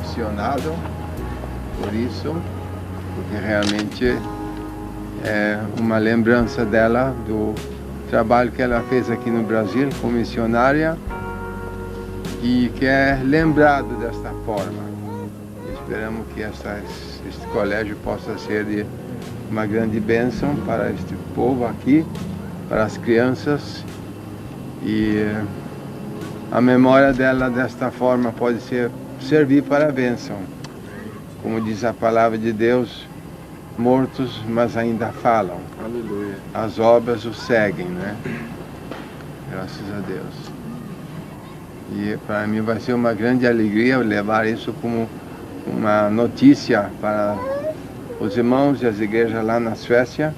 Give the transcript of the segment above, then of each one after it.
decepcionado por isso, porque realmente é uma lembrança dela do trabalho que ela fez aqui no Brasil como missionária e que é lembrado desta forma. Esperamos que este colégio possa ser de uma grande bênção para este povo aqui, para as crianças, e a memória dela desta forma pode servir para a bênção. Como diz a palavra de Deus, mortos, mas ainda falam. Aleluia. As obras o seguem, né? Graças a Deus. E para mim vai ser uma grande alegria levar isso como uma notícia para os irmãos e as igrejas lá na Suécia.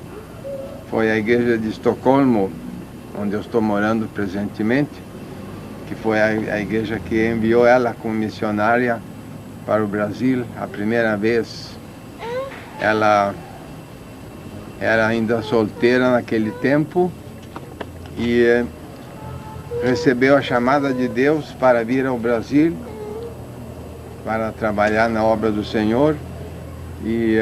Foi a igreja de Estocolmo, onde eu estou morando presentemente, que foi a igreja que enviou ela como missionária para o Brasil a primeira vez. Ela era ainda solteira naquele tempo e recebeu a chamada de Deus para vir ao Brasil para trabalhar na obra do Senhor. E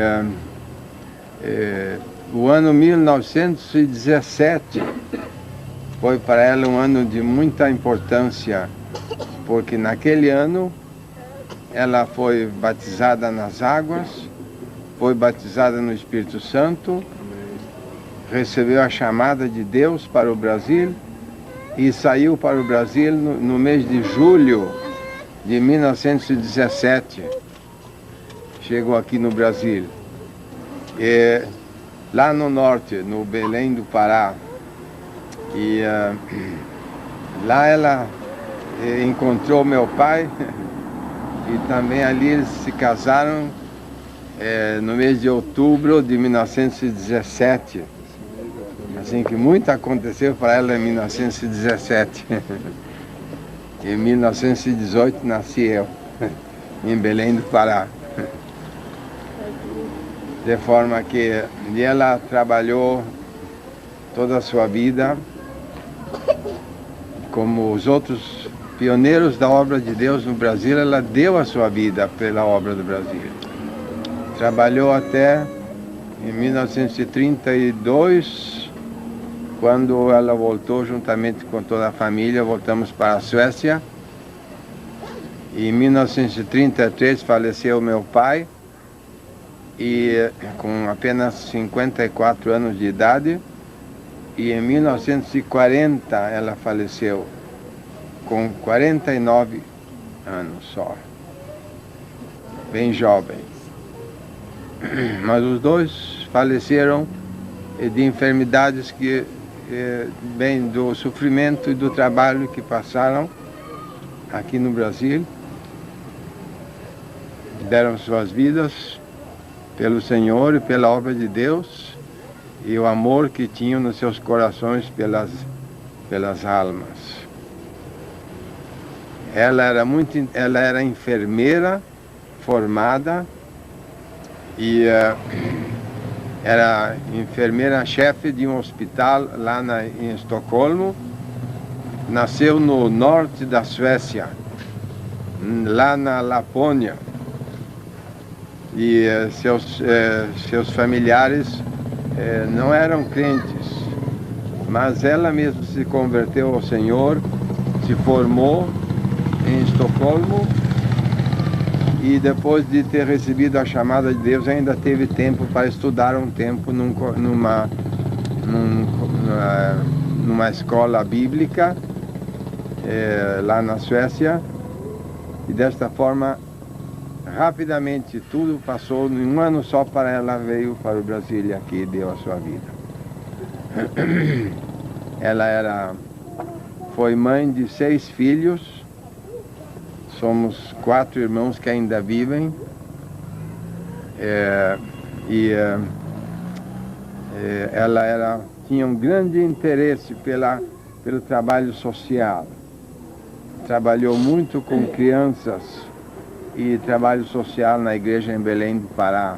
o ano 1917 foi para ela um ano de muita importância, porque naquele ano ela foi batizada nas águas, foi batizada no Espírito Santo, recebeu a chamada de Deus para o Brasil e saiu para o Brasil no mês de julho de 1917. Chegou aqui no Brasil. E lá no norte, no Belém do Pará. E lá ela encontrou meu pai e também ali eles se casaram no mês de outubro de 1917. Assim que muito aconteceu para ela em 1917. Em 1918 nasci eu, em Belém do Pará. De forma que ela trabalhou toda a sua vida como os outros pioneiros da obra de Deus no Brasil. Ela deu a sua vida pela obra do Brasil. Trabalhou até em 1932, quando ela voltou juntamente com toda a família. Voltamos para a Suécia. Em 1933 faleceu meu pai, e com apenas 54 anos de idade. E em 1940 ela faleceu com 49 anos só, bem jovem. Mas os dois faleceram de enfermidades que vêm do sofrimento e do trabalho que passaram aqui no Brasil. Deram suas vidas pelo Senhor e pela obra de Deus, e o amor que tinham nos seus corações pelas almas. Ela era enfermeira formada e era enfermeira-chefe de um hospital lá em Estocolmo. Nasceu no norte da Suécia, lá na Lapônia. E seus familiares não eram crentes, mas ela mesma se converteu ao Senhor, se formou em Estocolmo, e depois de ter recebido a chamada de Deus ainda teve tempo para estudar um tempo numa escola bíblica lá na Suécia, e desta forma rapidamente tudo passou. Em um ano só para ela veio para o Brasil e aqui deu a sua vida. Ela foi mãe de 6 filhos. Somos 4 irmãos que ainda vivem. Ela tinha um grande interesse pelo trabalho social. Trabalhou muito com crianças e trabalho social na igreja em Belém do Pará.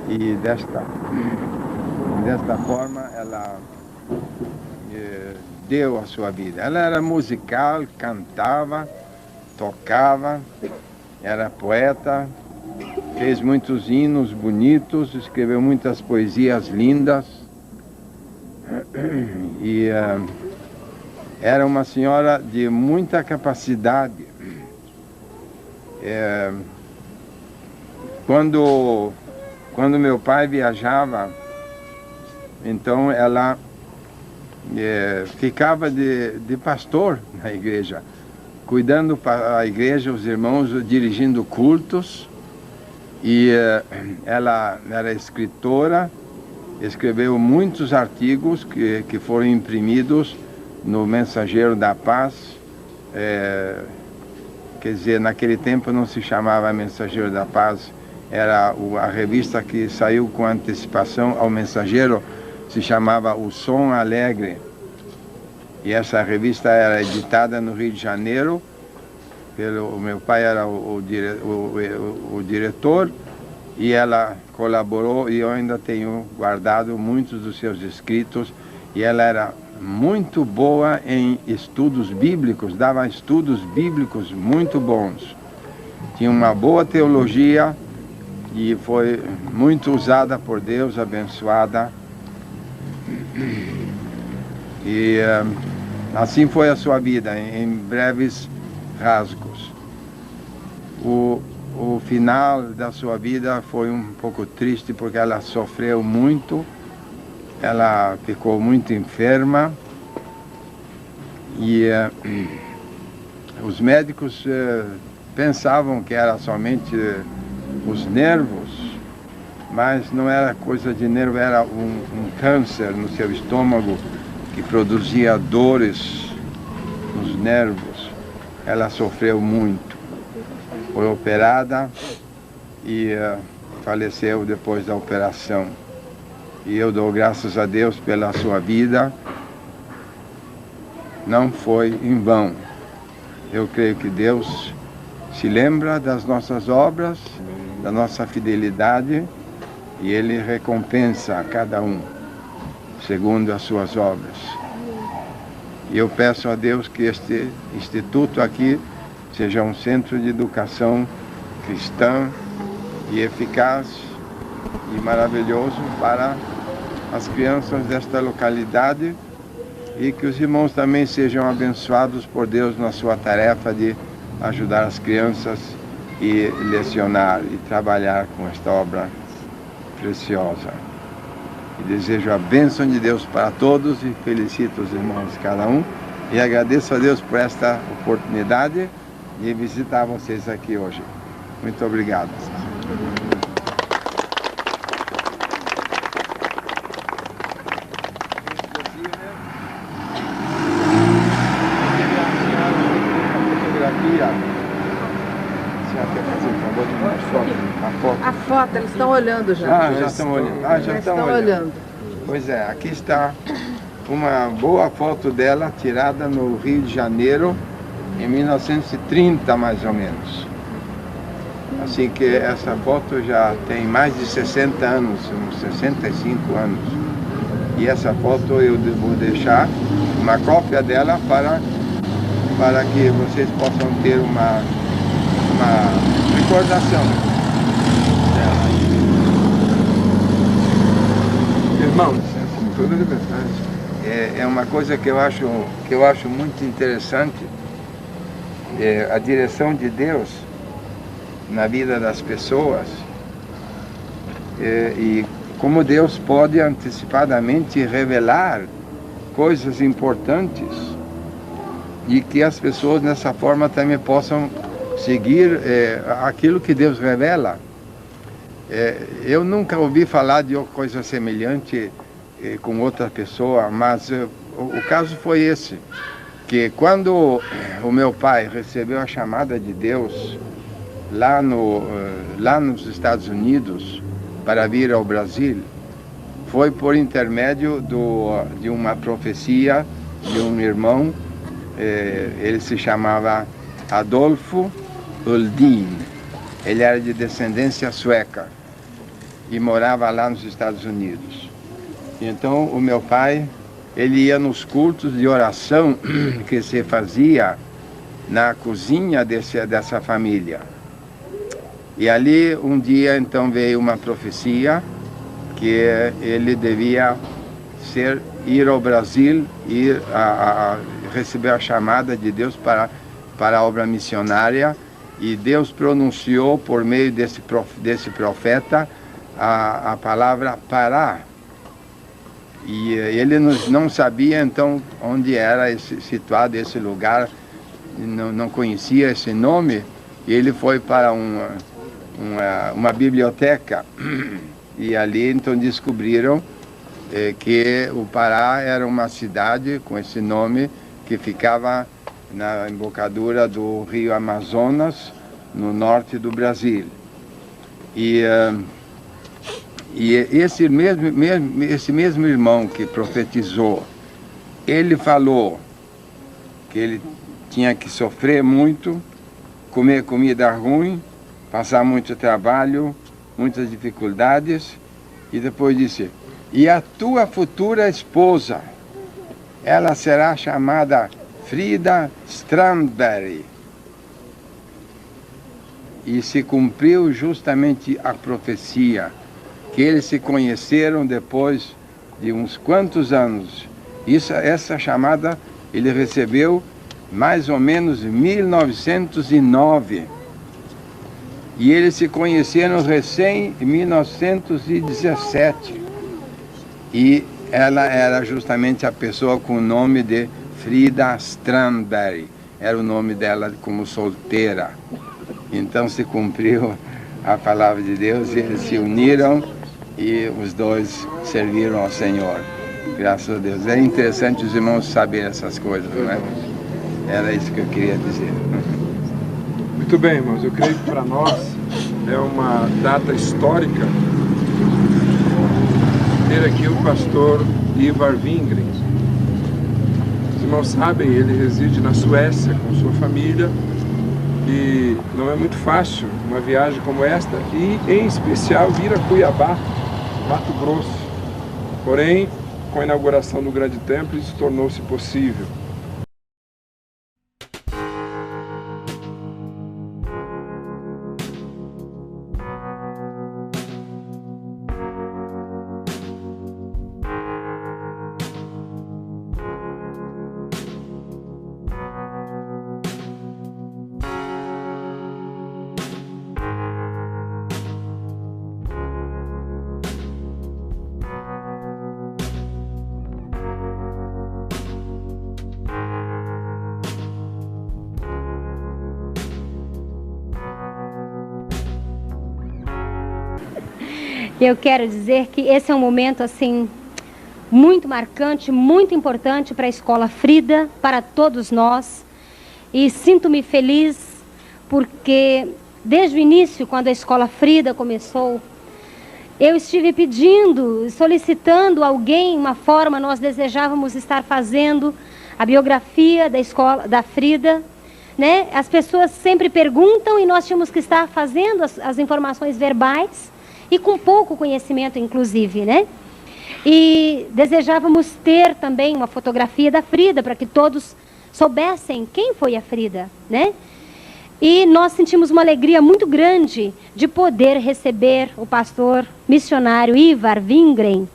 E desta forma ela deu a sua vida. Ela era musical, cantava, tocava, era poeta, fez muitos hinos bonitos, escreveu muitas poesias lindas. E era uma senhora de muita capacidade. Quando meu pai viajava, então ela ficava de pastor na igreja, cuidando para a igreja, os irmãos, dirigindo cultos. E ela era escritora, escreveu muitos artigos que foram imprimidos no Mensageiro da Paz. Quer dizer, naquele tempo não se chamava Mensageiro da Paz, era a revista que saiu com antecipação ao Mensageiro, se chamava O Som Alegre. E essa revista era editada no Rio de Janeiro, o meu pai era o diretor, e ela colaborou, e eu ainda tenho guardado muitos dos seus escritos, e ela era muito boa em estudos bíblicos, dava estudos bíblicos muito bons. Tinha uma boa teologia e foi muito usada por Deus, abençoada. E assim foi a sua vida, em breves rasgos. O final da sua vida foi um pouco triste, porque ela sofreu muito, ela ficou muito enferma, e os médicos pensavam que era somente os nervos, mas não era coisa de nervo, era um câncer no seu estômago que produzia dores nos nervos. Ela sofreu muito, foi operada e faleceu depois da operação. E eu dou graças a Deus pela sua vida. Não foi em vão. Eu creio que Deus se lembra das nossas obras, da nossa fidelidade, e Ele recompensa a cada um segundo as suas obras. E eu peço a Deus que este instituto aqui seja um centro de educação cristã e eficaz e maravilhoso para as crianças desta localidade, e que os irmãos também sejam abençoados por Deus na sua tarefa de ajudar as crianças e lecionar e trabalhar com esta obra preciosa. E desejo a bênção de Deus para todos e felicito os irmãos cada um, e agradeço a Deus por esta oportunidade de visitar vocês aqui hoje. Muito obrigado. A foto, eles estão olhando já. Já estão olhando. Já estão olhando. Pois é, aqui está uma boa foto dela, tirada no Rio de Janeiro, em 1930, mais ou menos. Assim que essa foto já tem mais de 60 anos, uns 65 anos. E essa foto eu vou deixar uma cópia dela para que vocês possam ter uma recordação dela. Irmãos, toda liberdade. É uma coisa que eu acho muito interessante, a direção de Deus na vida das pessoas, e como Deus pode antecipadamente revelar coisas importantes, e que as pessoas dessa forma também possam seguir aquilo que Deus revela. Eu nunca ouvi falar de coisa semelhante com outra pessoa, mas o caso foi esse, que quando o meu pai recebeu a chamada de Deus lá nos Estados Unidos para vir ao Brasil, foi por intermédio de uma profecia de um irmão. Ele se chamava Adolfo Uldin. Ele era de descendência sueca e morava lá nos Estados Unidos. Então o meu pai, ele ia nos cultos de oração que se fazia na cozinha dessa família. E ali um dia então veio uma profecia que ele devia ir ao Brasil, receber a chamada de Deus para a obra missionária, e Deus pronunciou por meio desse profeta a palavra Pará. E ele não sabia então onde era situado esse lugar, não conhecia esse nome, e ele foi para uma biblioteca, e ali então descobriram que o Pará era uma cidade com esse nome que ficava na embocadura do rio Amazonas, no norte do Brasil. E esse mesmo irmão que profetizou, ele falou que ele tinha que sofrer muito, comer comida ruim, passar muito trabalho, muitas dificuldades, e depois disse: e a tua futura esposa, ela será chamada Frida Strandberg. E se cumpriu justamente a profecia, que eles se conheceram depois de uns quantos anos. Essa chamada ele recebeu mais ou menos em 1909. E eles se conheceram recém em 1917. E ela era justamente a pessoa com o nome de Frida Strandberg. Era o nome dela como solteira. Então se cumpriu a palavra de Deus, e eles se uniram e os dois serviram ao Senhor. Graças a Deus. É interessante os irmãos saberem essas coisas, não é? Era isso que eu queria dizer. Muito bem, irmãos. Eu creio que para nós é uma data histórica ter aqui o pastor Ivar Wingren. Os irmãos sabem, ele reside na Suécia com sua família, e não é muito fácil uma viagem como esta, e em especial vir a Cuiabá, Mato Grosso. Porém, com a inauguração do grande templo, isso tornou-se possível. Eu quero dizer que esse é um momento assim muito marcante, muito importante para a Escola Frida, para todos nós. E sinto-me feliz porque desde o início, quando a Escola Frida começou, eu estive pedindo, solicitando alguém, uma forma, nós desejávamos estar fazendo a biografia da escola, da Frida, né? As pessoas sempre perguntam e nós tínhamos que estar fazendo as informações verbais, e com pouco conhecimento, inclusive, né? E desejávamos ter também uma fotografia da Frida, para que todos soubessem quem foi a Frida, né? E nós sentimos uma alegria muito grande de poder receber o pastor missionário Ivar Wingren,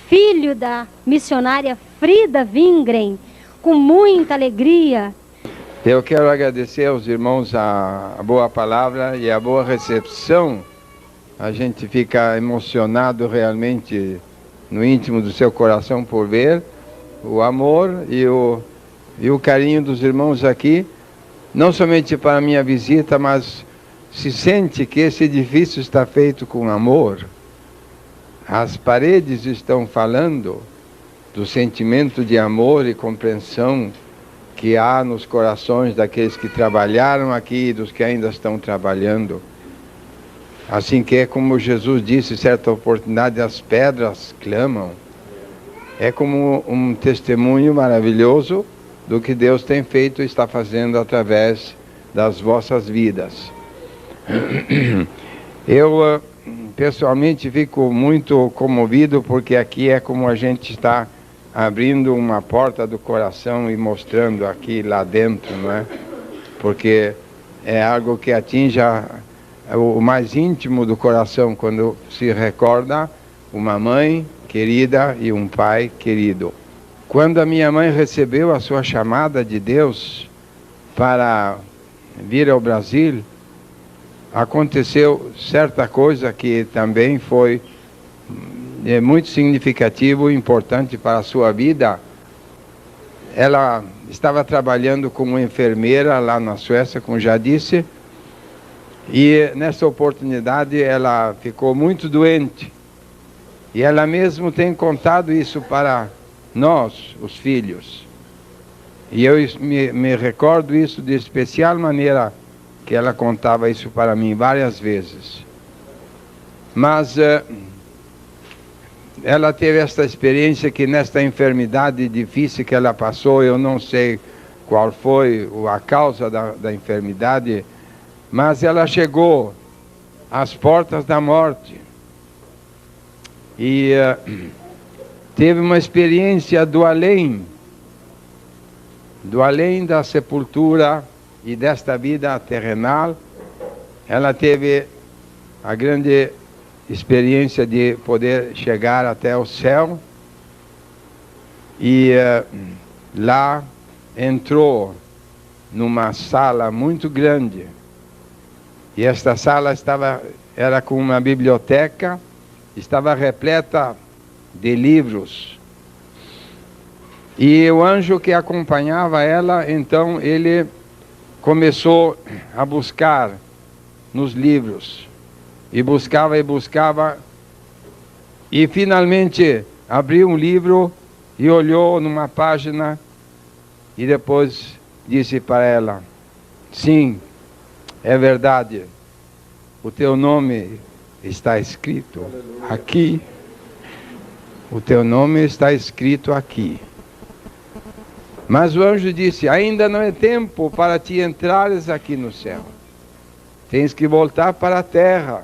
filho da missionária Frida Wingren, com muita alegria. Eu quero agradecer aos irmãos a boa palavra e a boa recepção. A gente fica emocionado realmente no íntimo do seu coração por ver o amor e o carinho dos irmãos aqui, não somente para a minha visita, mas se sente que esse edifício está feito com amor. As paredes estão falando do sentimento de amor e compreensão que há nos corações daqueles que trabalharam aqui e dos que ainda estão trabalhando. Assim que é como Jesus disse, certa oportunidade, as pedras clamam. É como um testemunho maravilhoso do que Deus tem feito e está fazendo através das vossas vidas. Eu, pessoalmente, fico muito comovido, porque aqui é como a gente está abrindo uma porta do coração e mostrando aqui lá dentro, não é? Porque é algo que atinge o mais íntimo do coração quando se recorda uma mãe querida e um pai querido. Quando a minha mãe recebeu a sua chamada de Deus para vir ao Brasil, aconteceu certa coisa que também foi muito significativo e importante para a sua vida. Ela estava trabalhando como enfermeira lá na Suécia, como já disse, e nessa oportunidade ela ficou muito doente. E ela mesmo tem contado isso para nós, os filhos. E eu me recordo isso de especial maneira, que ela contava isso para mim várias vezes. Mas ela teve esta experiência que nesta enfermidade difícil que ela passou, eu não sei qual foi a causa da enfermidade, mas ela chegou às portas da morte. E teve uma experiência do além da sepultura e desta vida terrenal. Ela teve a grande experiência de poder chegar até o céu, e lá entrou numa sala muito grande, e esta sala era com uma biblioteca, estava repleta de livros. E o anjo que acompanhava ela, então ele começou a buscar nos livros. E buscava, e finalmente abriu um livro e olhou numa página e depois disse para ela: sim, é verdade, o teu nome está escrito aqui. O teu nome está escrito aqui. Mas o anjo disse: ainda não é tempo para te entrares aqui no céu. Tens que voltar para a terra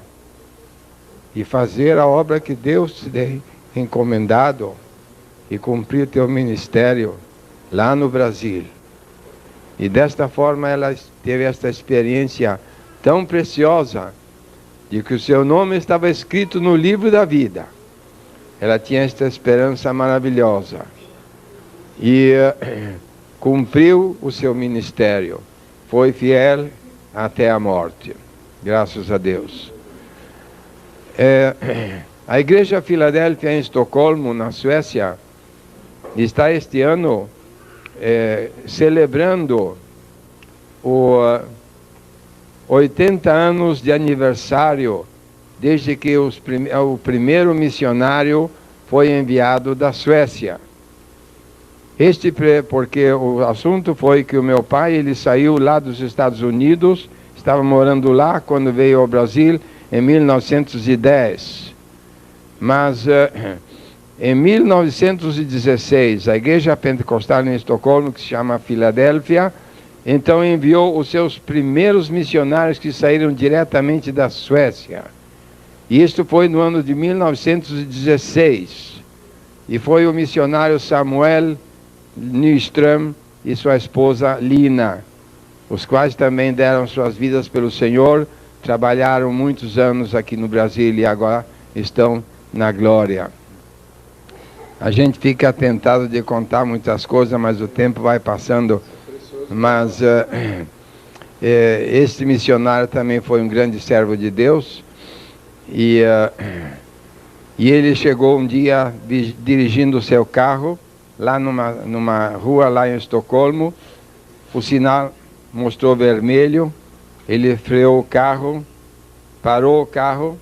e fazer a obra que Deus te tem encomendado e cumprir teu ministério lá no Brasil. E desta forma ela teve esta experiência tão preciosa de que o seu nome estava escrito no livro da vida. Ela tinha esta esperança maravilhosa e cumpriu o seu ministério. Foi fiel até a morte. Graças a Deus. A Igreja Filadélfia em Estocolmo, na Suécia, está este ano celebrando os 80 anos de aniversário desde que o primeiro missionário foi enviado da Suécia. Porque o assunto foi que o meu pai, ele saiu lá dos Estados Unidos, estava morando lá quando veio ao Brasil em 1910. Mas em 1916, a Igreja Pentecostal em Estocolmo, que se chama Filadélfia, então enviou os seus primeiros missionários que saíram diretamente da Suécia. E isto foi no ano de 1916. E foi o missionário Samuel Nyström e sua esposa Lina, os quais também deram suas vidas pelo Senhor, trabalharam muitos anos aqui no Brasil e agora estão na glória. A gente fica tentado de contar muitas coisas, mas o tempo vai passando. Mas este missionário também foi um grande servo de Deus. E ele chegou um dia dirigindo o seu carro lá numa rua lá em Estocolmo. O sinal mostrou vermelho. Ele freou o carro, parou o carro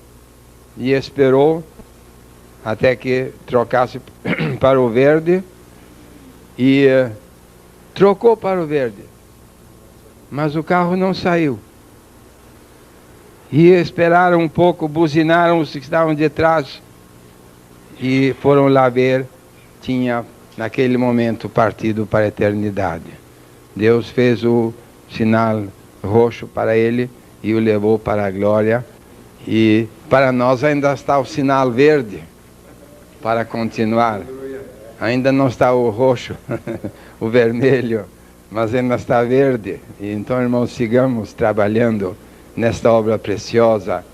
e esperou até que trocasse para o verde, e trocou para o verde, mas o carro não saiu. E esperaram um pouco, buzinaram os que estavam de trás e foram lá ver, tinha naquele momento partido para a eternidade. Deus fez o sinal roxo para ele e o levou para a glória, e para nós ainda está o sinal verde para continuar. Ainda não está o roxo, o vermelho, mas ainda está verde. E então, irmãos, sigamos trabalhando nesta obra preciosa,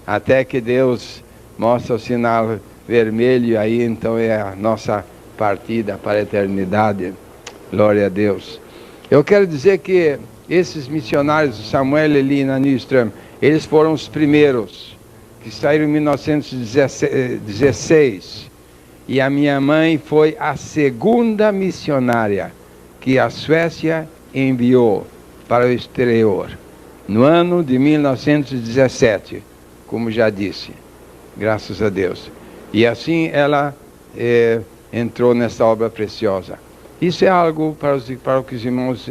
até que Deus mostra o sinal vermelho, e aí então é a nossa partida para a eternidade. Glória a Deus. Eu quero dizer que esses missionários, Samuel, Eli e Nyström, eles foram os primeiros, que saíram em 1916. E a minha mãe foi a segunda missionária que a Suécia enviou para o exterior, no ano de 1917, como já disse, graças a Deus. E assim ela entrou nessa obra preciosa. Isso é algo para que os irmãos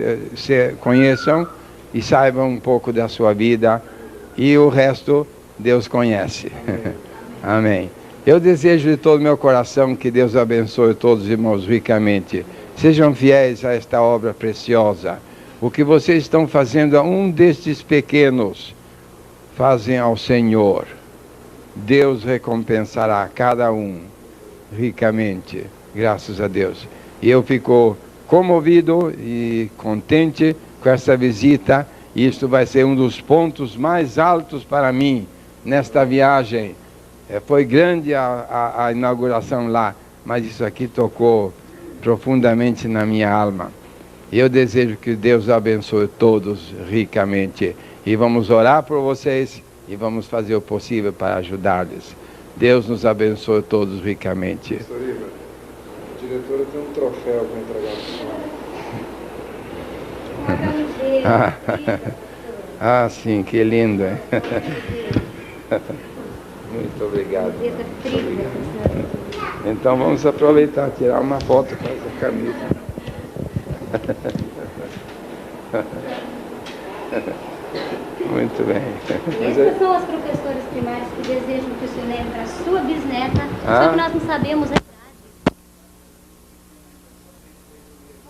conheçam e saibam um pouco da sua vida, e o resto Deus conhece. Amém. Eu desejo de todo o meu coração que Deus abençoe todos os irmãos ricamente. Sejam fiéis a esta obra preciosa. O que vocês estão fazendo a um destes pequenos, fazem ao Senhor. Deus recompensará cada um ricamente, graças a Deus. E eu fico comovido e contente com essa visita. Isto vai ser um dos pontos mais altos para mim nesta viagem. Foi grande a inauguração lá, mas isso aqui tocou profundamente na minha alma. Eu desejo que Deus abençoe todos ricamente. E vamos orar por vocês e vamos fazer o possível para ajudar-lhes. Deus nos abençoe todos ricamente. Pastor Iva, a diretora tem um troféu para entregar para a senhora. Sim, que lindo, hein? Muito obrigado. Então vamos aproveitar, tirar uma foto com essa camisa. Muito bem. Essas são as professoras primárias que desejam que o senhor leve para a sua bisneta, só que nós não sabemos a idade.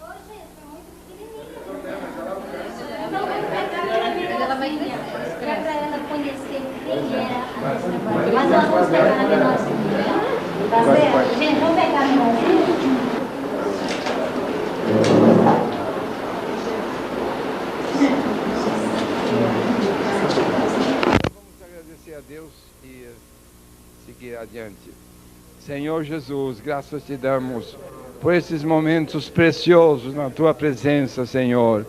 Hoje, são muito pequenininhas. Então vamos pegar a menorzinha, para ela conhecer quem era a bisneta. Mas nós vamos pegar a menorzinha. Tá certo? Gente, vamos pegar a menorzinha. A Deus e seguir adiante. Senhor Jesus, graças te damos por esses momentos preciosos na tua presença, Senhor,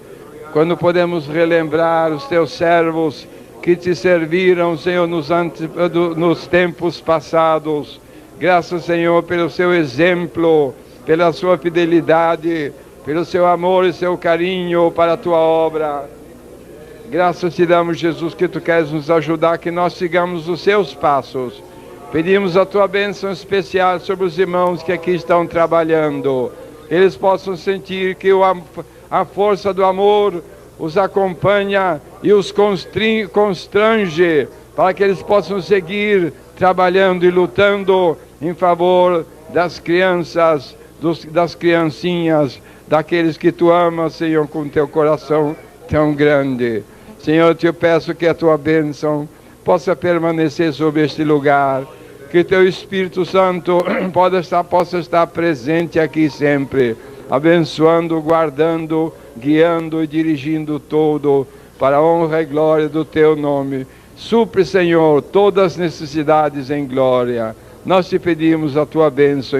quando podemos relembrar os teus servos que te serviram, Senhor, nos tempos passados. Graças, Senhor, pelo seu exemplo, pela sua fidelidade, pelo seu amor e seu carinho para a tua obra. Graças te damos, Jesus, que tu queres nos ajudar, que nós sigamos os seus passos. Pedimos a tua bênção especial sobre os irmãos que aqui estão trabalhando. Eles possam sentir que a força do amor os acompanha e os constrange, para que eles possam seguir trabalhando e lutando em favor das crianças, das criancinhas, daqueles que tu amas, Senhor, com teu coração tão grande. Senhor, eu te peço que a tua bênção possa permanecer sobre este lugar, que teu Espírito Santo possa estar presente aqui sempre, abençoando, guardando, guiando e dirigindo tudo para a honra e glória do teu nome. Supre, Senhor, todas as necessidades em glória. Nós te pedimos a tua bênção.